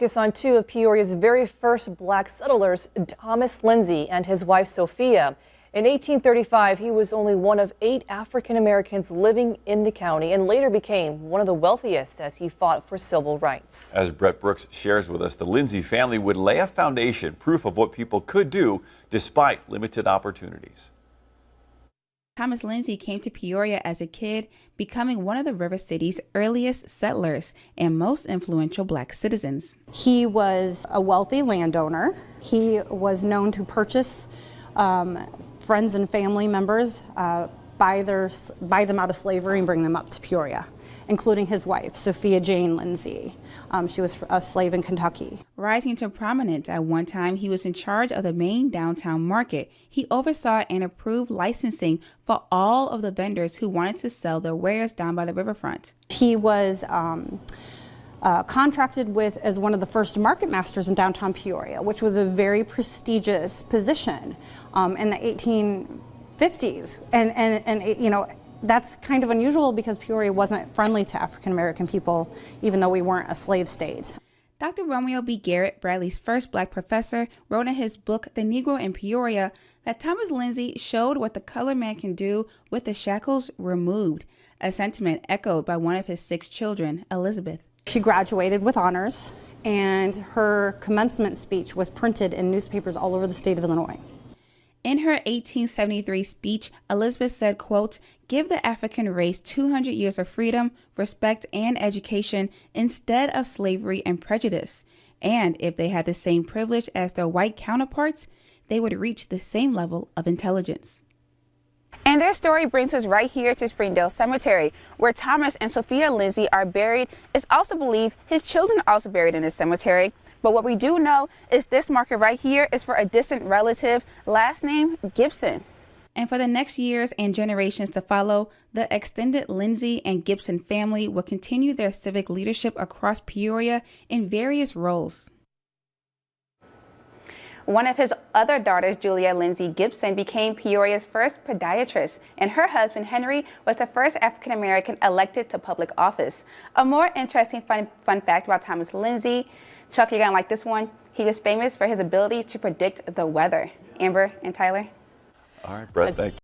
focus on two of Peoria's very first black settlers, Thomas Lindsay and his wife Sophia. In 1835, he was only one of 8 African Americans living in the county and later became one of the wealthiest as he fought for civil rights. As Brett Brooks shares with us, the Lindsay family would lay a foundation, proof of what people could do despite limited opportunities. Thomas Lindsay came to Peoria as a kid, becoming one of the River City's earliest settlers and most influential black citizens. He was a wealthy landowner. He was known to purchase friends and family members, buy them out of slavery and bring them up to Peoria, including his wife, Sophia Jane Lindsay. She was a slave in Kentucky. Rising to prominence at one time, he was in charge of the main downtown market. He oversaw and approved licensing for all of the vendors who wanted to sell their wares down by the riverfront. He was contracted with as one of the first market masters in downtown Peoria, which was a very prestigious position in the 1850s. And you know, that's kind of unusual because Peoria wasn't friendly to African American people, even though we weren't a slave state. Dr. Romeo B. Garrett, Bradley's first black professor, wrote in his book, The Negro in Peoria, that Thomas Lindsay showed what the colored man can do with the shackles removed, a sentiment echoed by one of his 6 children, Elizabeth. She graduated with honors, and her commencement speech was printed in newspapers all over the state of Illinois. In her 1873 speech, Elizabeth said, quote, "Give the African race 200 years of freedom, respect, and education instead of slavery and prejudice. And if they had the same privilege as their white counterparts, they would reach the same level of intelligence." And their story brings us right here to Springdale Cemetery, where Thomas and Sophia Lindsay are buried. It's also believed his children are also buried in this cemetery. But what we do know is this marker right here is for a distant relative, last name Gibson. And for the next years and generations to follow, the extended Lindsay and Gibson family will continue their civic leadership across Peoria in various roles. One of his other daughters, Julia Lindsay Gibson, became Peoria's first podiatrist, and her husband, Henry, was the first African-American elected to public office. A more interesting fun fact about Thomas Lindsay, Chuck, you're going to like this one. He was famous for his ability to predict the weather. Amber and Tyler? All right, Brett, thank you.